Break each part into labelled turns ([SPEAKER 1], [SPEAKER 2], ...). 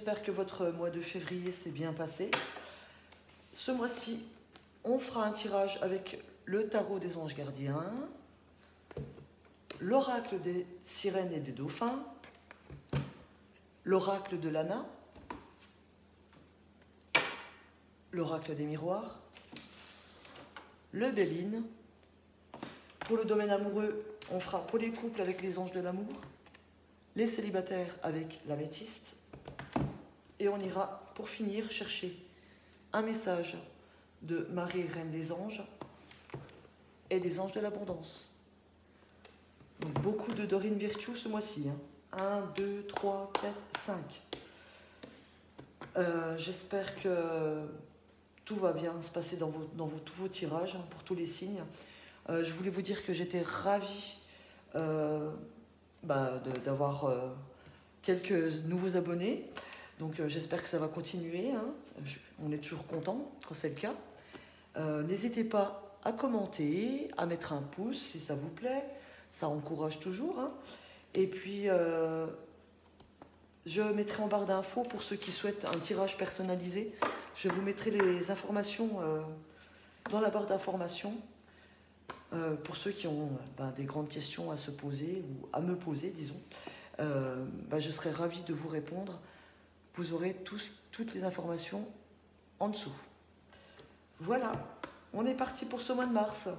[SPEAKER 1] j'espère que votre mois de février s'est bien passé. Ce mois-ci, on fera un tirage avec le tarot des anges gardiens, l'oracle des sirènes et des dauphins, l'oracle de l'Anna, l'oracle des miroirs, le Béline. Pour le domaine amoureux, on fera pour les couples avec les anges de l'amour, les célibataires avec l'améthyste, et on ira pour finir chercher un message de Marie, Reine des Anges, et des anges de l'abondance. Donc beaucoup de Dorine Virtue ce mois-ci. 1, 2, 3, 4, 5. J'espère que tout va bien se passer dans tous vos tirages, pour tous les signes. Je voulais vous dire que j'étais ravie d'avoir quelques nouveaux abonnés. Donc j'espère que ça va continuer. On est toujours content quand c'est le cas. N'hésitez pas à commenter, à mettre un pouce si ça vous plaît. Ça encourage toujours. Et puis, je mettrai en barre d'infos pour ceux qui souhaitent un tirage personnalisé. Je vous mettrai les informations dans la barre d'informations pour ceux qui ont des grandes questions à se poser ou à me poser, disons. Je serai ravie de vous répondre. Vous aurez toutes les informations en dessous. Voilà, on est parti pour ce mois de mars.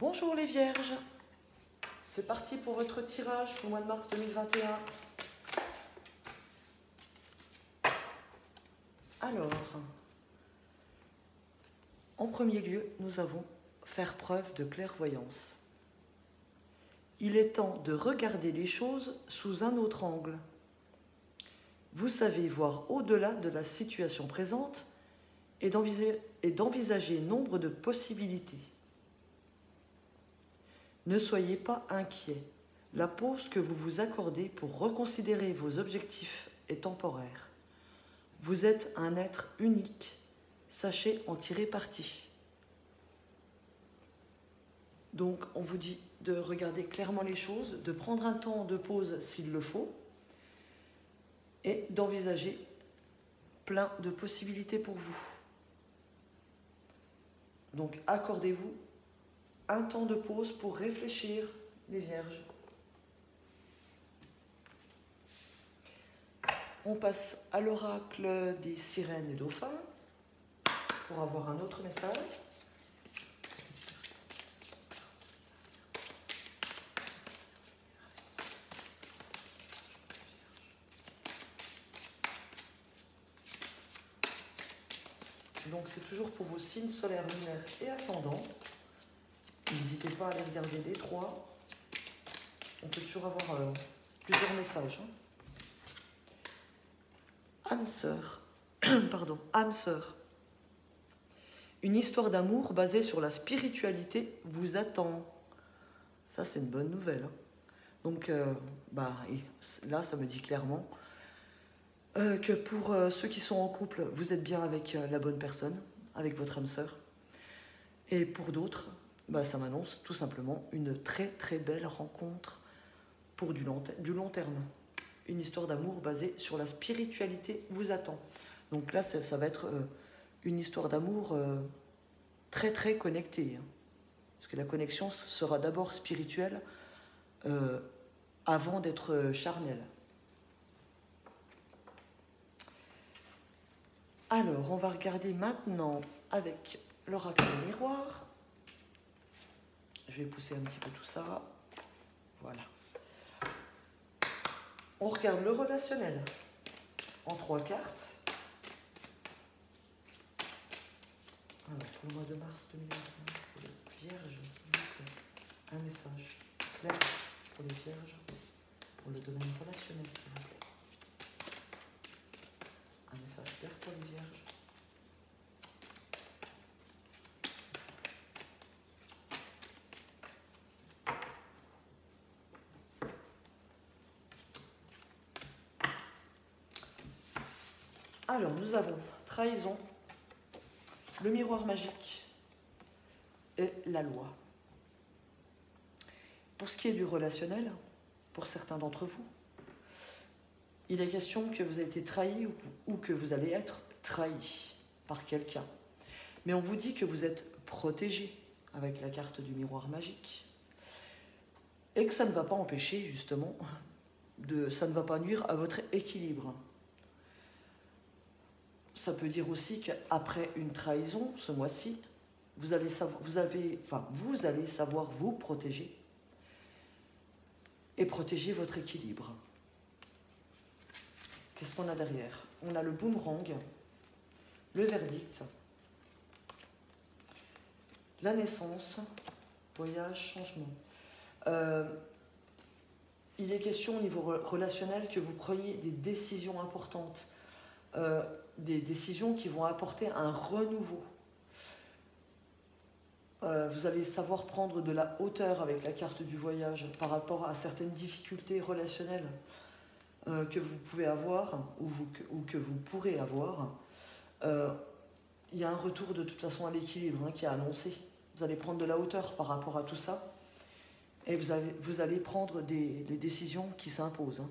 [SPEAKER 1] Bonjour les vierges, c'est parti pour votre tirage pour le mois de mars 2021. Alors, en premier lieu, nous avons faire preuve de clairvoyance. Il est temps de regarder les choses sous un autre angle. Vous savez voir au-delà de la situation présente et d'envisager nombre de possibilités. Ne soyez pas inquiets. La pause que vous vous accordez pour reconsidérer vos objectifs est temporaire. Vous êtes un être unique. Sachez en tirer parti. Donc, on vous dit de regarder clairement les choses, de prendre un temps de pause s'il le faut, et d'envisager plein de possibilités pour vous. Donc, accordez-vous un temps de pause pour réfléchir, les vierges. On passe à l'oracle des sirènes et dauphins pour avoir un autre message. Donc c'est toujours pour vos signes solaires, lunaires et ascendants. N'hésitez pas à les regarder les trois. On peut toujours avoir plusieurs messages. Âme sœur. Pardon, âme sœur. Une histoire d'amour basée sur la spiritualité vous attend. Ça, c'est une bonne nouvelle. Donc, là, ça me dit clairement que pour ceux qui sont en couple, vous êtes bien avec la bonne personne, avec votre âme sœur. Et pour d'autres, ça m'annonce tout simplement une très très belle rencontre pour du long terme. Une histoire d'amour basée sur la spiritualité vous attend. Donc là, ça va être une histoire d'amour très très connectée. Parce que la connexion sera d'abord spirituelle avant d'être charnelle. Alors, on va regarder maintenant avec l'oracle des miroirs. Je vais pousser un petit peu tout ça. Voilà. On regarde le relationnel en 3 cartes. Alors, pour le mois de mars 2021, pour les vierges, s'il vous plaît, un message clair pour les vierges, pour le domaine relationnel, s'il vous plaît. Un message clair pour les vierges. Alors, nous avons trahison, le miroir magique et la loi. Pour ce qui est du relationnel, pour certains d'entre vous, Il est question que vous avez été trahi ou que vous allez être trahi par quelqu'un. Mais on vous dit que vous êtes protégé avec la carte du miroir magique. Et que ça ne va pas empêcher, justement, ça ne va pas nuire à votre équilibre. Ça peut dire aussi qu'après une trahison, ce mois-ci, vous allez savoir vous protéger et protéger votre équilibre. Qu'est-ce qu'on a derrière? On a le boomerang, le verdict, la naissance, voyage, changement. Il est question au niveau relationnel que vous preniez des décisions importantes, des décisions qui vont apporter un renouveau. Vous allez savoir prendre de la hauteur avec la carte du voyage par rapport à certaines difficultés relationnelles que vous pouvez avoir ou que vous pourrez avoir. Il y a un retour de toute façon à l'équilibre qui est annoncé. Vous allez prendre de la hauteur par rapport à tout ça et vous allez prendre des décisions qui s'imposent.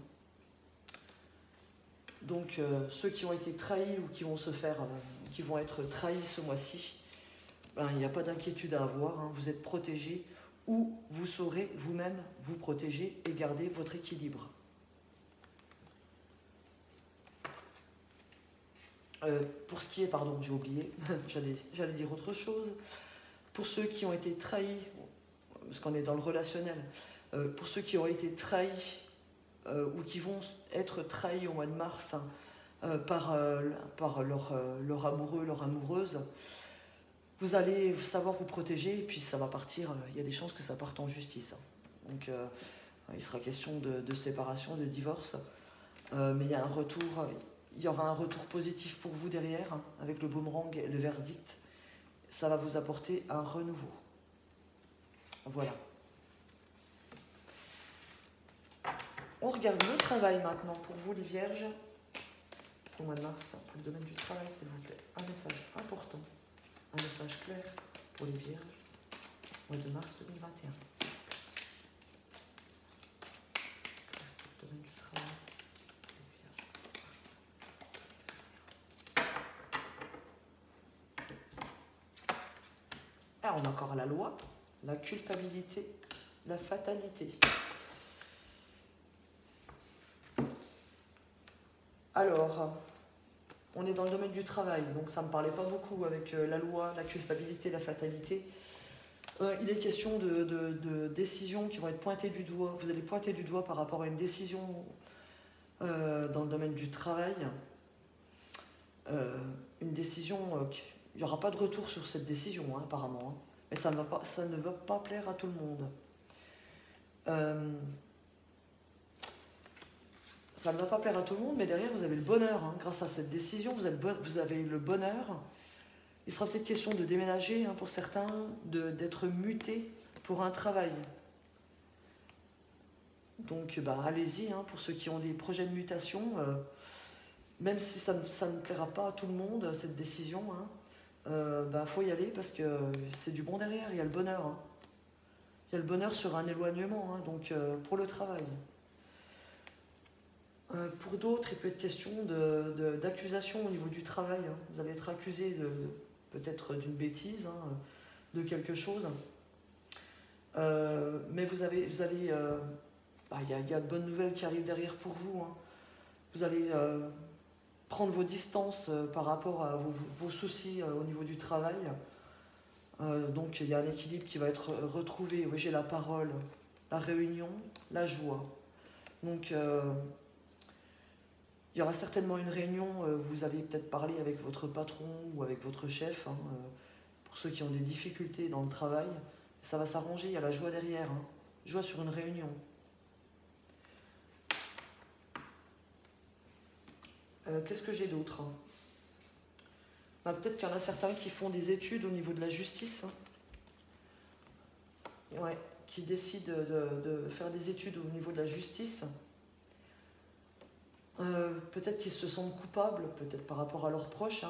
[SPEAKER 1] Donc ceux qui ont été trahis ou qui vont être trahis ce mois-ci, il n'y a pas d'inquiétude à avoir, vous êtes protégés ou vous saurez vous-même vous protéger et garder votre équilibre. Pour ce qui est, pardon, j'ai oublié, j'allais dire autre chose. Pour ceux qui ont été trahis, parce qu'on est dans le relationnel, pour ceux qui ont été trahis ou qui vont être trahis au mois de mars par leur amoureux, leur amoureuse, vous allez savoir vous protéger et puis ça va partir, il y a des chances que ça parte en justice. Donc il sera question de séparation, de divorce, mais il y aura un retour positif pour vous derrière, avec le boomerang et le verdict. Ça va vous apporter un renouveau. Voilà. On regarde le travail maintenant pour vous les vierges. Pour le mois de mars, pour le domaine du travail, s'il vous plaît. Un message important, un message clair pour les vierges. Mois de mars 2021. Pour le domaine du travail, les vierges. Ah, on a encore la loi, la culpabilité, la fatalité. Alors, on est dans le domaine du travail, donc ça ne me parlait pas beaucoup avec la loi, la culpabilité, la fatalité. Il est question de décisions qui vont être pointées du doigt. Vous allez pointer du doigt par rapport à une décision dans le domaine du travail. Une décision, il n'y aura pas de retour sur cette décision, apparemment. Mais ça ne va pas plaire à tout le monde. Ça ne va pas plaire à tout le monde, mais derrière, vous avez le bonheur. Grâce à cette décision, vous avez le bonheur. Il sera peut-être question de déménager pour certains, d'être muté pour un travail. Donc, allez-y, pour ceux qui ont des projets de mutation. Même si ça ne plaira pas à tout le monde, cette décision, faut y aller parce que c'est du bon derrière, il y a le bonheur. Il y a le bonheur sur un éloignement, donc pour le travail. Pour d'autres, il peut être question d'accusation au niveau du travail. Vous allez être accusé peut-être d'une bêtise, de quelque chose. Mais il y a de bonnes nouvelles qui arrivent derrière pour vous. Vous allez prendre vos distances par rapport à vos soucis au niveau du travail. Donc il y a un équilibre qui va être retrouvé. Oui, j'ai la parole, la réunion, la joie. Donc il y aura certainement une réunion, vous allez peut-être parler avec votre patron ou avec votre chef, pour ceux qui ont des difficultés dans le travail. Ça va s'arranger, il y a la joie derrière, joie sur une réunion. Qu'est-ce que j'ai d'autre? Peut-être qu'il y en a certains qui font des études au niveau de la justice, qui décident de faire des études au niveau de la justice. Peut-être qu'ils se sentent coupables, peut-être par rapport à leurs proches,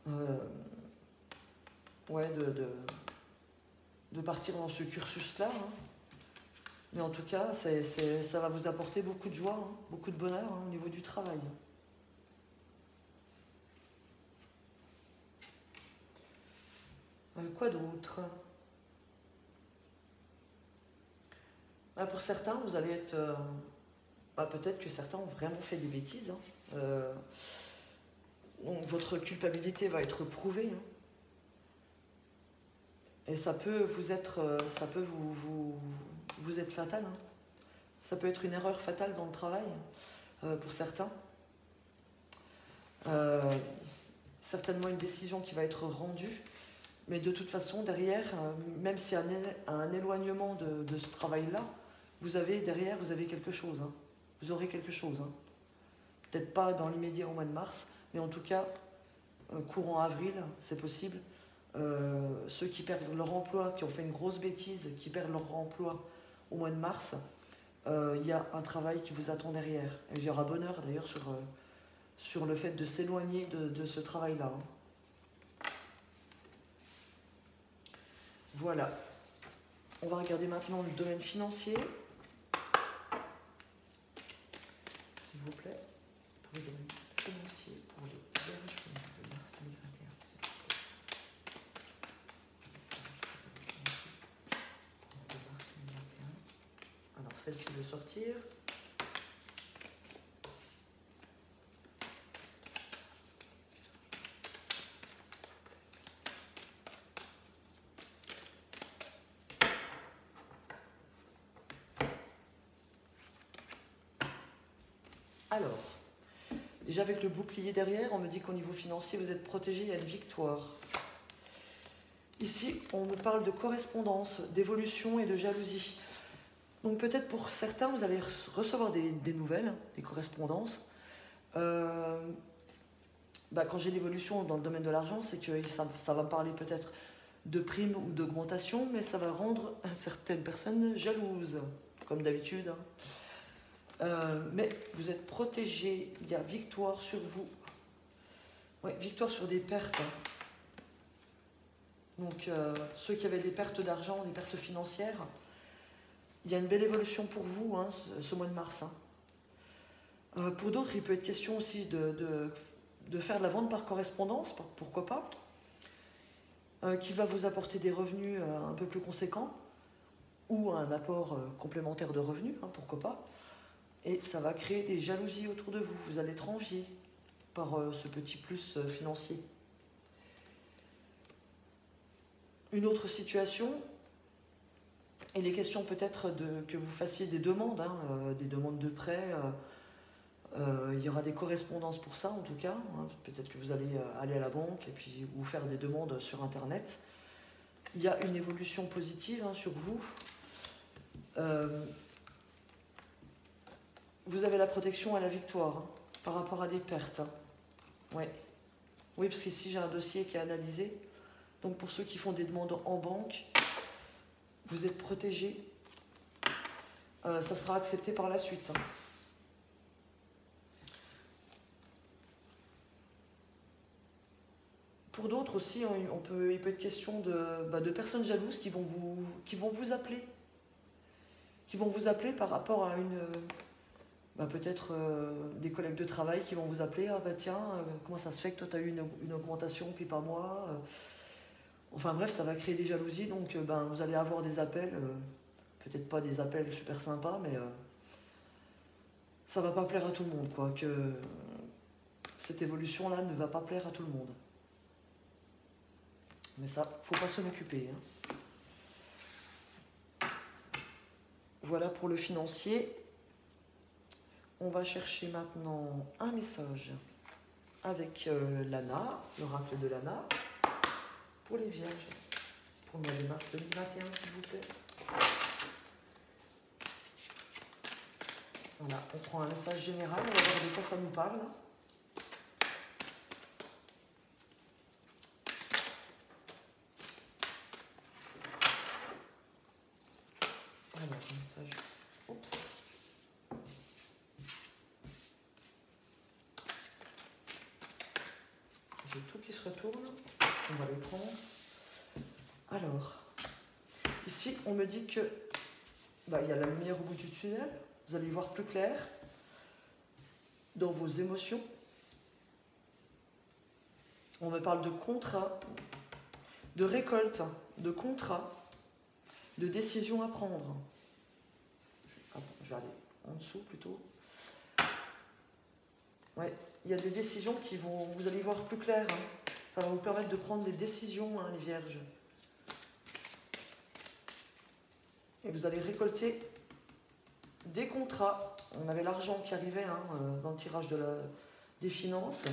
[SPEAKER 1] de partir dans ce cursus-là. Mais en tout cas, ça va vous apporter beaucoup de joie, hein, beaucoup de bonheur hein, au niveau du travail. Quoi d'autre? Pour certains, vous allez être... peut-être que certains ont vraiment fait des bêtises. Hein. Donc votre culpabilité va être prouvée. Hein. Et ça peut vous être, vous être fatal. Hein. Ça peut être une erreur fatale dans le travail pour certains. Certainement une décision qui va être rendue. Mais de toute façon, derrière, même s'il y a un éloignement de ce travail-là, derrière, vous avez quelque chose. Hein. Vous aurez quelque chose. Hein. Peut-être pas dans l'immédiat au mois de mars, mais en tout cas, courant avril, c'est possible. Ceux qui perdent leur emploi, qui ont fait une grosse bêtise, qui perdent leur emploi au mois de mars, il y a un travail qui vous attend derrière. Et il y aura bonheur d'ailleurs sur le fait de s'éloigner de ce travail-là. Hein. Voilà. On va regarder maintenant le domaine financier. S'il vous plaît. Pour le domaine financier, pour les Vierges de mars 2021. Pour mars 2021. Alors, celle-ci de sortir. Alors, déjà avec le bouclier derrière, on me dit qu'au niveau financier, vous êtes protégé, il y a une victoire. Ici, on me parle de correspondance, d'évolution et de jalousie. Donc peut-être pour certains, vous allez recevoir des nouvelles, des correspondances. Quand j'ai l'évolution dans le domaine de l'argent, c'est que ça va me parler peut-être de primes ou d'augmentation, mais ça va rendre certaines personnes jalouses, comme d'habitude. Hein. Mais vous êtes protégé, il y a victoire sur vous. Oui, victoire sur des pertes. Hein. Donc, ceux qui avaient des pertes d'argent, des pertes financières, il y a une belle évolution pour vous hein, ce mois de mars. Hein. Pour d'autres, il peut être question aussi de faire de la vente par correspondance, pourquoi pas, qui va vous apporter des revenus un peu plus conséquents, ou un apport complémentaire de revenus, hein, pourquoi pas. Et ça va créer des jalousies autour de vous. Vous allez être envié par ce petit plus financier. Une autre situation, il est question peut-être que vous fassiez des demandes, hein, des demandes de prêt. Il y aura des correspondances pour ça en tout cas. Hein. Peut-être que vous allez aller à la banque et puis vous faire des demandes sur Internet. Il y a une évolution positive hein, sur vous. Vous avez la protection à la victoire hein, par rapport à des pertes. Hein. Ouais. Oui, parce qu'ici j'ai un dossier qui est analysé. Donc pour ceux qui font des demandes en banque, vous êtes protégés. Ça sera accepté par la suite. Hein. Pour d'autres aussi, il peut être question de personnes jalouses qui vont vous appeler. Qui vont vous appeler par rapport à peut-être des collègues de travail qui vont vous appeler. Ah bah tiens, comment ça se fait que toi tu as eu une augmentation puis pas moi Enfin bref, ça va créer des jalousies. Donc vous allez avoir des appels, peut-être pas des appels super sympas, mais ça va pas plaire à tout le monde. Quoi, que cette évolution-là ne va pas plaire à tout le monde. Mais ça, faut pas s'en occuper. Hein. Voilà pour le financier. On va chercher maintenant un message avec Lana, l'oracle de Lana, pour les Vierges, pour le mois de mars 2021, s'il vous plaît. Voilà, on prend un message général, on va voir de quoi ça nous parle. Alors, un message. Oups. J'ai tout qui se retourne. On va les prendre. Alors, ici, on me dit que il y a la lumière au bout du tunnel. Vous allez y voir plus clair dans vos émotions. On me parle de contrat, de récolte, de contrat, de décision à prendre. Je vais aller en dessous plutôt. Ouais, il y a des décisions qui vont... Vous allez y voir plus clair. Ça va vous permettre de prendre des décisions, les vierges. Et vous allez récolter des contrats. On avait l'argent qui arrivait dans le tirage des finances.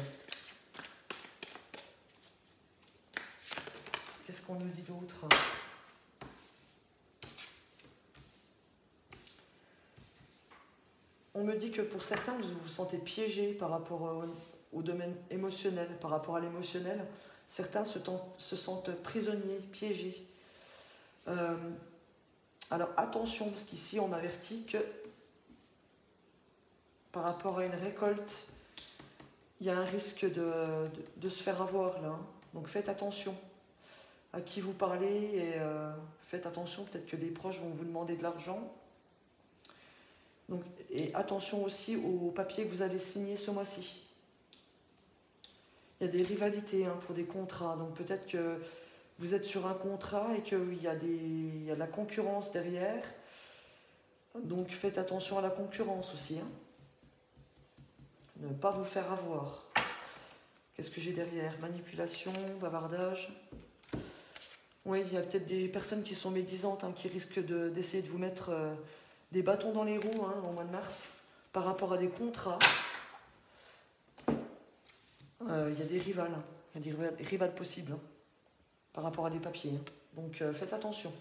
[SPEAKER 1] Qu'est-ce qu'on nous dit d'autre? On me dit que pour certains, vous vous sentez piégé par rapport au domaine émotionnel, par rapport à l'émotionnel. Certains se sentent prisonniers, piégés. Alors attention, parce qu'ici on m'avertit que par rapport à une récolte, il y a un risque de se faire avoir là. Donc faites attention à qui vous parlez et faites attention, peut-être que des proches vont vous demander de l'argent. Donc, et attention aussi aux papiers que vous allez signer ce mois-ci. Il y a des rivalités pour des contrats, donc peut-être que vous êtes sur un contrat et qu'il y a de la concurrence derrière. Donc faites attention à la concurrence aussi. Ne pas vous faire avoir. Qu'est-ce que j'ai derrière? Manipulation, bavardage. Oui, il y a peut-être des personnes qui sont médisantes, qui risquent d'essayer de vous mettre des bâtons dans les roues au mois de mars par rapport à des contrats. Il y a des rivales, il y a des rivales possibles par rapport à des papiers. Donc faites attention.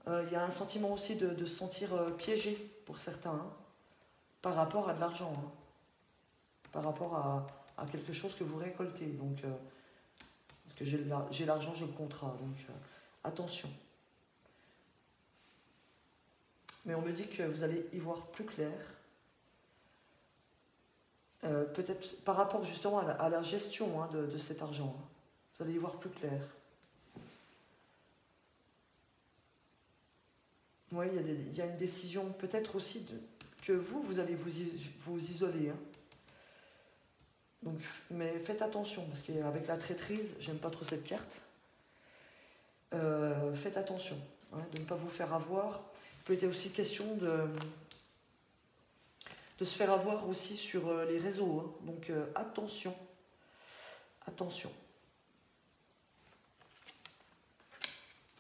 [SPEAKER 1] Il y a un sentiment aussi de se sentir piégé pour certains par rapport à de l'argent, par rapport à quelque chose que vous récoltez. Donc, parce que j'ai l'argent, j'ai le contrat, donc attention. Mais on me dit que vous allez y voir plus clair. Peut-être par rapport justement à la gestion de cet argent. Vous allez y voir plus clair. Oui, il y a une décision peut-être aussi que vous allez vous isoler. Donc, mais faites attention, parce qu'avec la traîtrise, j'aime pas trop cette carte. Faites attention de ne pas vous faire avoir. Il peut être aussi question de se faire avoir aussi sur les réseaux. Donc attention. Attention.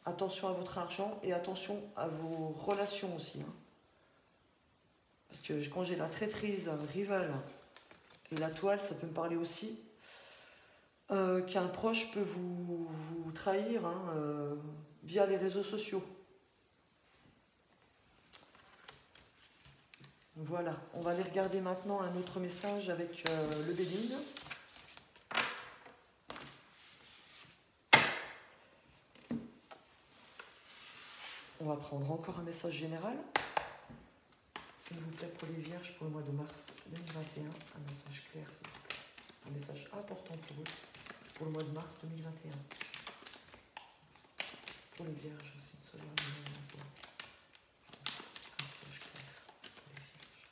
[SPEAKER 1] Attention à votre argent et attention à vos relations aussi. Parce que quand j'ai la traîtrise, rival et la toile, ça peut me parler aussi qu'un proche peut vous trahir via les réseaux sociaux. Voilà, on va aller regarder maintenant un autre message avec le Béline. On va prendre encore un message général. S'il vous plaît, pour les vierges, pour le mois de mars 2021, un message clair, s'il vous plaît. Un message important pour eux, pour le mois de mars 2021. Pour les vierges aussi, de cela, un message clair pour les vierges.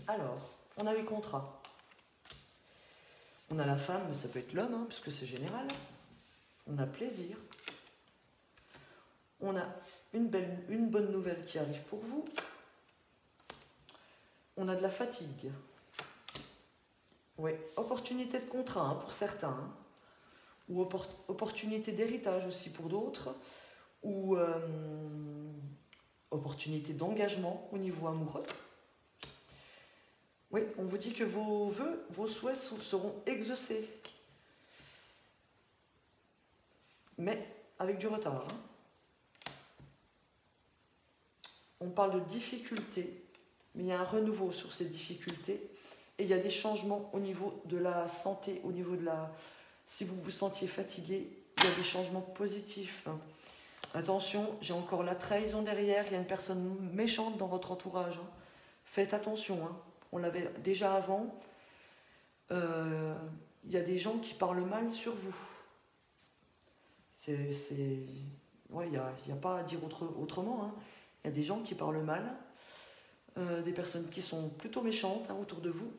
[SPEAKER 1] Alors, on a les contrats. On a la femme, mais ça peut être l'homme, puisque c'est général. On a plaisir. On a une bonne nouvelle qui arrive pour vous. On a de la fatigue. Oui, opportunité de contrat pour certains. Ou opportunité d'héritage aussi pour d'autres. Ou opportunité d'engagement au niveau amoureux. Oui, on vous dit que vos vœux, vos souhaits seront exaucés. Mais avec du retard. On parle de difficultés, mais il y a un renouveau sur ces difficultés. Et il y a des changements au niveau de la santé, au niveau de la... Si vous vous sentiez fatigué, il y a des changements positifs. Attention, j'ai encore la trahison derrière, il y a une personne méchante dans votre entourage. Faites attention, on l'avait déjà avant. Il y a des gens qui parlent mal sur vous. Ouais, il n'y a pas à dire autrement. Hein. Il y a des gens qui parlent mal, des personnes qui sont plutôt méchantes hein, autour de vous,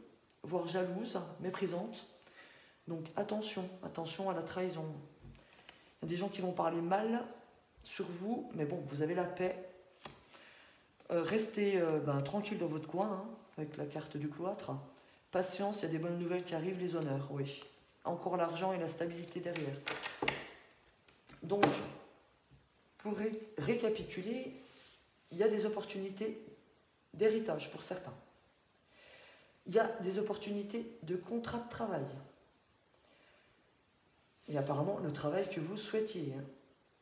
[SPEAKER 1] voire jalouses, méprisantes. Donc attention à la trahison. Il y a des gens qui vont parler mal sur vous, mais bon, vous avez la paix. Restez tranquille dans votre coin, hein, avec la carte du cloître. Patience, il y a des bonnes nouvelles qui arrivent, les honneurs, oui. Encore l'argent et la stabilité derrière. Donc, pour récapituler, il y a des opportunités d'héritage pour certains. Il y a des opportunités de contrat de travail. Et apparemment, le travail que vous souhaitiez. Hein.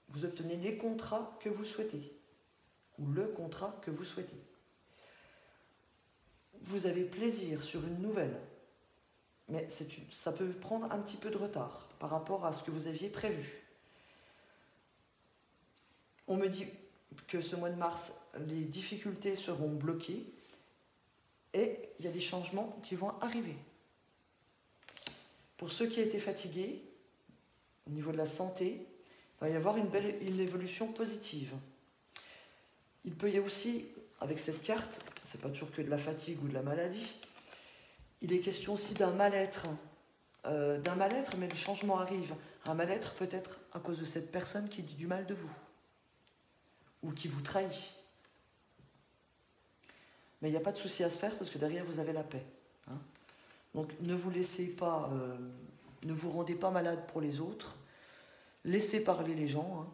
[SPEAKER 1] Vous obtenez les contrats que vous souhaitez. Ou le contrat que vous souhaitez. Vous avez plaisir sur une nouvelle. Mais ça peut prendre un petit peu de retard par rapport à ce que vous aviez prévu. On me dit que ce mois de mars, les difficultés seront bloquées et il y a des changements qui vont arriver. Pour ceux qui étaient fatigués, au niveau de la santé, il va y avoir une évolution positive. Il peut y avoir aussi, avec cette carte, c'est pas toujours que de la fatigue ou de la maladie, il est question aussi d'un mal-être. Mais le changement arrive. Un mal-être peut-être à cause de cette personne qui dit du mal de vous ou qui vous trahit. Mais il n'y a pas de souci à se faire parce que derrière vous avez la paix. Hein. Donc ne vous laissez pas, ne vous rendez pas malade pour les autres. Laissez parler les gens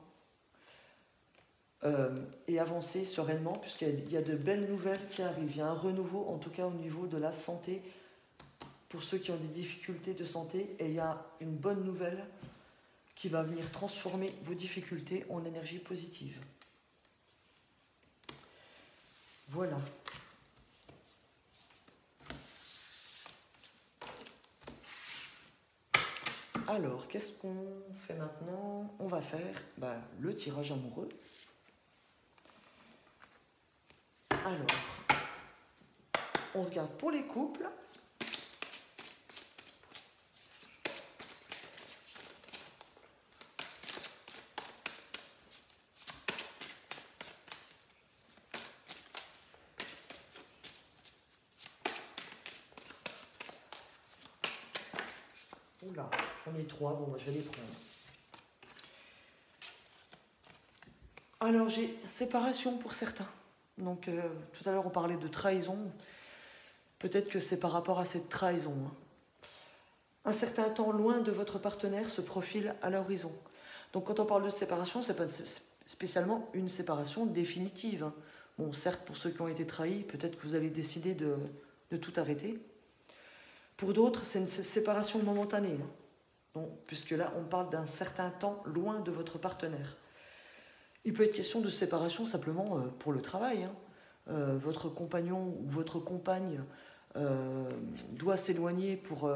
[SPEAKER 1] et avancez sereinement puisqu'il y a de belles nouvelles qui arrivent. Il y a un renouveau en tout cas au niveau de la santé pour ceux qui ont des difficultés de santé et il y a une bonne nouvelle qui va venir transformer vos difficultés en énergie positive. Voilà. Alors, qu'est-ce qu'on fait maintenant? On va faire le tirage amoureux. Alors, on regarde pour les couples. Oula, j'en ai 3, bon, je vais les prendre. Alors, j'ai séparation pour certains. Donc, tout à l'heure, on parlait de trahison. Peut-être que c'est par rapport à cette trahison. Hein. Un certain temps loin de votre partenaire se profile à l'horizon. Donc, quand on parle de séparation, ce n'est pas spécialement une séparation définitive. Hein. Bon, certes, pour ceux qui ont été trahis, peut-être que vous avez décidé de tout arrêter. Pour d'autres, c'est une séparation momentanée. Hein. Donc, puisque là, on parle d'un certain temps loin de votre partenaire. Il peut être question de séparation simplement pour le travail. Hein. Votre compagnon ou votre compagne doit s'éloigner pour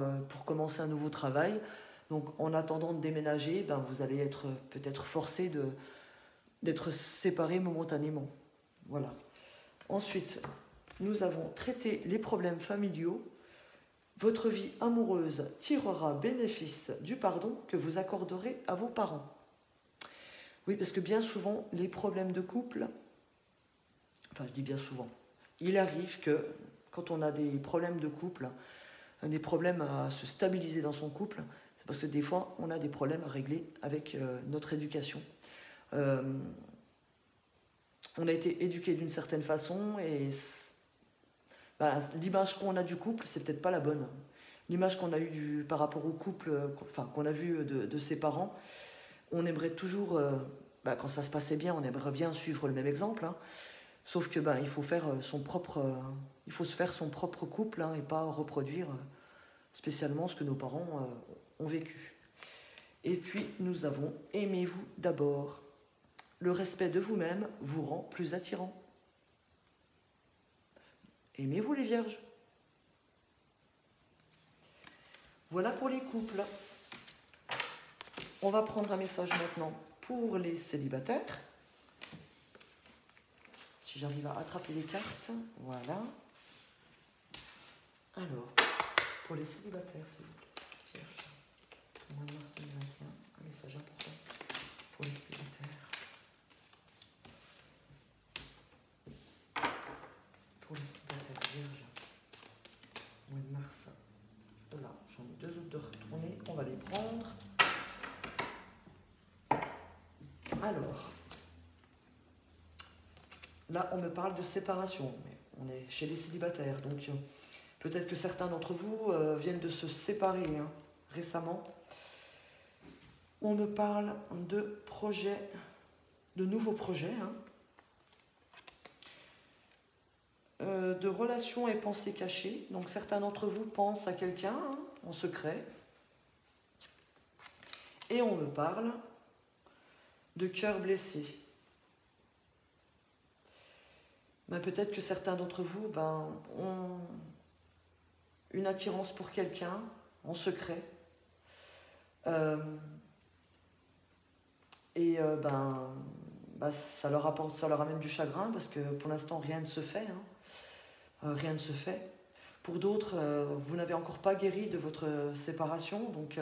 [SPEAKER 1] commencer un nouveau travail. Donc, en attendant de déménager, vous allez être peut-être forcé d'être séparés momentanément. Voilà. Ensuite, nous avons traité les problèmes familiaux. Votre vie amoureuse tirera bénéfice du pardon que vous accorderez à vos parents. Oui, parce que bien souvent, les problèmes de couple, enfin je dis bien souvent, il arrive que quand on a des problèmes de couple, des problèmes à se stabiliser dans son couple, c'est parce que des fois, on a des problèmes à régler avec notre éducation. On a été éduqué d'une certaine façon et l'image qu'on a du couple, c'est peut-être pas la bonne. L'image qu'on a eue par rapport au couple, qu'on a vu de ses parents, on aimerait toujours, quand ça se passait bien, on aimerait bien suivre le même exemple. Hein. Sauf que il faut faire il faut se faire son propre couple hein, et pas reproduire spécialement ce que nos parents ont vécu. Et puis nous avons aimez-vous d'abord. Le respect de vous-même vous rend plus attirant. Aimez-vous les vierges. Voilà pour les couples. On va prendre un message maintenant pour les célibataires. Si j'arrive à attraper les cartes, voilà. Alors, Pour les célibataires, s'il vous plaît. Vierge. Au mois de mars 2021, un message important pour les célibataires. Pour les célibataires vierges. Au mois de mars. Voilà, j'en ai 2 autres de retourner. On va les prendre. Alors, là, on me parle de séparation, mais on est chez les célibataires, donc peut-être que certains d'entre vous viennent de se séparer récemment. On me parle de projets, de nouveaux projets, de relations et pensées cachées. Donc certains d'entre vous pensent à quelqu'un en secret. Et on me parle de cœur blessé. Ben, peut-être que certains d'entre vous ont une attirance pour quelqu'un en secret. Ça leur apporte, ça leur amène du chagrin parce que pour l'instant rien ne se fait. Rien ne se fait. Pour d'autres, vous n'avez encore pas guéri de votre séparation, donc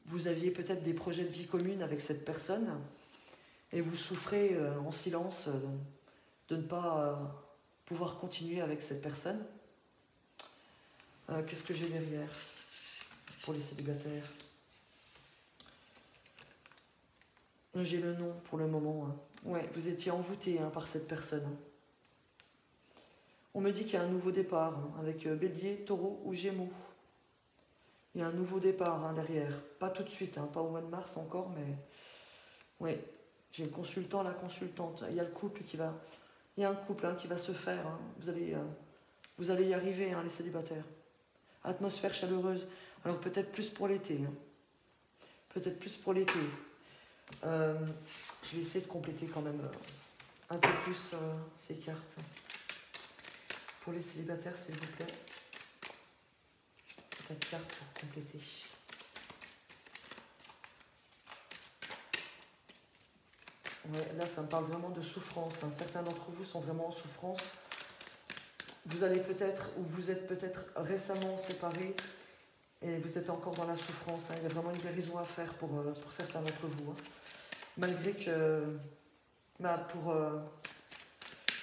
[SPEAKER 1] vous aviez peut-être des projets de vie commune avec cette personne et vous souffrez en silence de ne pas pouvoir continuer avec cette personne. Qu'est-ce que j'ai derrière pour les célibataires? J'ai le nom pour le moment. Ouais, vous étiez envoûté par cette personne. On me dit qu'il y a un nouveau départ avec Bélier, Taureau ou Gémeaux. Il y a un nouveau départ derrière. Pas tout de suite, pas au mois de mars encore, mais... Oui, j'ai le consultant, la consultante. Il y a le couple qui va... Il y a un couple qui va se faire. Vous allez y arriver, les célibataires. Atmosphère chaleureuse. Alors peut-être plus pour l'été. Peut-être plus pour l'été. Je vais essayer de compléter quand même un peu plus ces cartes. Pour les célibataires, s'il vous plaît. 4 cartes pour compléter. Ouais, là, ça me parle vraiment de souffrance. Certains d'entre vous sont vraiment en souffrance. Vous allez peut-être, ou vous êtes peut-être récemment séparés et vous êtes encore dans la souffrance. Il y a vraiment une guérison à faire pour certains d'entre vous. Malgré que,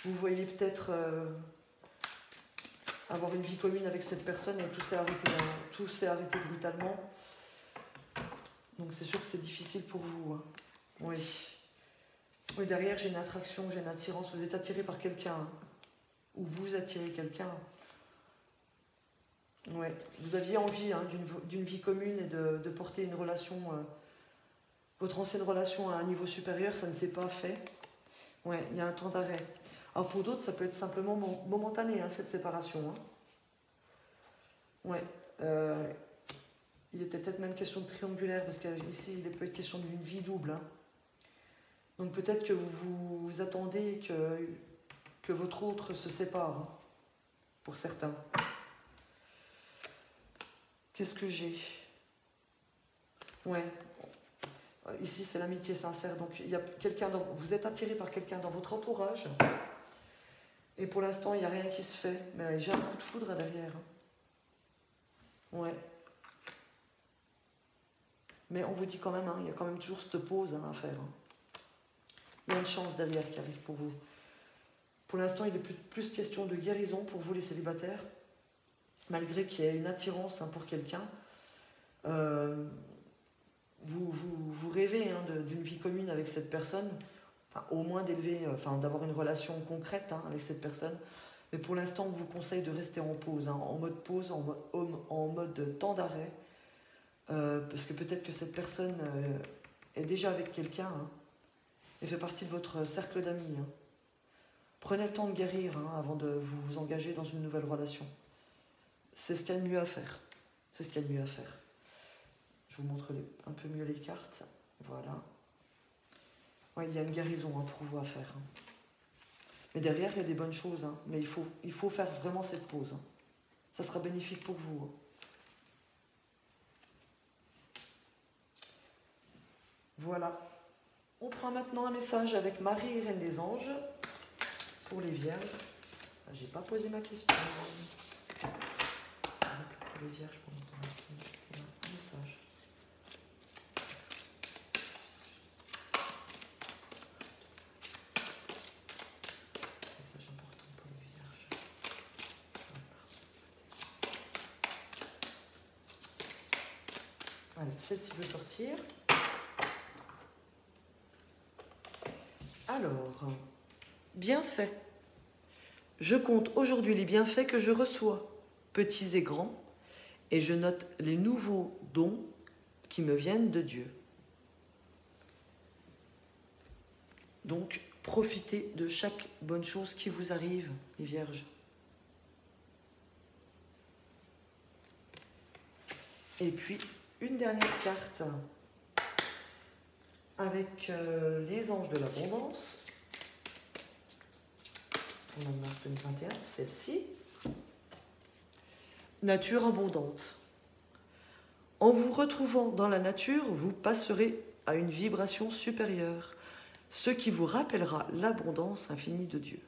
[SPEAKER 1] vous voyez peut-être avoir une vie commune avec cette personne et tout s'est arrêté brutalement. Donc c'est sûr que c'est difficile pour vous. Oui. Oui, derrière j'ai une attraction, j'ai une attirance. Vous êtes attiré par quelqu'un. Ou vous attirez quelqu'un. Oui. Vous aviez envie d'une vie commune et de porter une relation, votre ancienne relation à un niveau supérieur, ça ne s'est pas fait. Oui, il y a un temps d'arrêt. Alors pour d'autres, ça peut être simplement momentané, cette séparation. Ouais. Il était peut-être même question de triangulaire, parce qu'ici, il peut être question d'une vie double. Donc peut-être que vous attendez que votre autre se sépare, pour certains. Qu'est-ce que j'ai? Ouais. Ici, c'est l'amitié sincère. Donc, il y a quelqu'un, vous êtes attiré par quelqu'un dans votre entourage. Et pour l'instant, il n'y a rien qui se fait. Mais j'ai un coup de foudre derrière. Ouais. Mais on vous dit quand même, il y a quand même toujours cette pause à faire. Il y a une chance derrière qui arrive pour vous. Pour l'instant, il est plus question de guérison pour vous les célibataires. Malgré qu'il y ait une attirance pour quelqu'un. Vous rêvez d'une vie commune avec cette personne. Au moins d'avoir une relation concrète avec cette personne. Mais pour l'instant, on vous conseille de rester en pause, en mode pause, en mode temps d'arrêt. Parce que peut-être que cette personne est déjà avec quelqu'un et fait partie de votre cercle d'amis. Prenez le temps de guérir avant de vous engager dans une nouvelle relation. C'est ce qu'il y a de mieux à faire. C'est ce qu'il y a de mieux à faire. Je vous montre un peu mieux les cartes. Voilà. Ouais, il y a une guérison pour vous à faire. Mais derrière, il y a des bonnes choses. Mais il faut faire vraiment cette pause. Ça sera bénéfique pour vous. Voilà. On prend maintenant un message avec Marie, Reine des Anges, pour les Vierges. J'ai pas posé ma question. S'il vous plaît. les vierges pendant ton message. Message important pour les vierges. Allez, celle-ci veut sortir. Alors, bienfaits. Je compte aujourd'hui les bienfaits que je reçois, petits et grands, et je note les nouveaux dons qui me viennent de Dieu. Donc, profitez de chaque bonne chose qui vous arrive, les vierges. Et puis, une dernière carte avec les anges de l'abondance. On a mars 2021, celle-ci. Nature abondante. En vous retrouvant dans la nature, vous passerez à une vibration supérieure, ce qui vous rappellera l'abondance infinie de Dieu.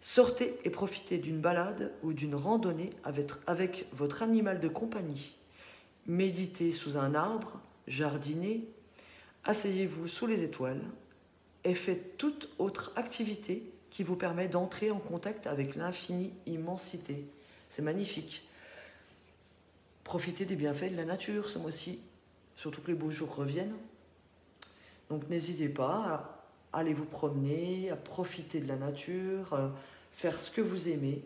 [SPEAKER 1] Sortez et profitez d'une balade ou d'une randonnée avec votre animal de compagnie. Méditez sous un arbre, jardinez, asseyez-vous sous les étoiles et faites toute autre activité qui vous permet d'entrer en contact avec l'infinie immensité. C'est magnifique. Profitez des bienfaits de la nature ce mois-ci, surtout que les beaux jours reviennent. Donc n'hésitez pas à aller vous promener, à profiter de la nature, faire ce que vous aimez,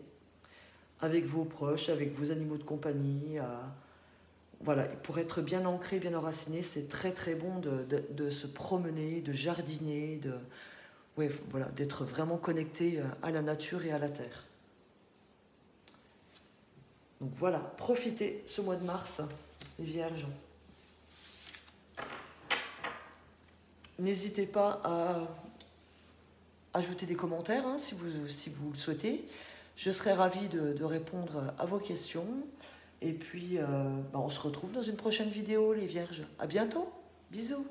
[SPEAKER 1] avec vos proches, avec vos animaux de compagnie. Voilà, pour être bien ancré, bien enraciné, c'est très très bon de se promener, de jardiner, voilà, d'être vraiment connecté à la nature et à la terre. Donc voilà, profitez ce mois de mars, les vierges. N'hésitez pas à ajouter des commentaires si vous le souhaitez. Je serai ravie de répondre à vos questions. Et puis, on se retrouve dans une prochaine vidéo, les vierges. À bientôt. Bisous.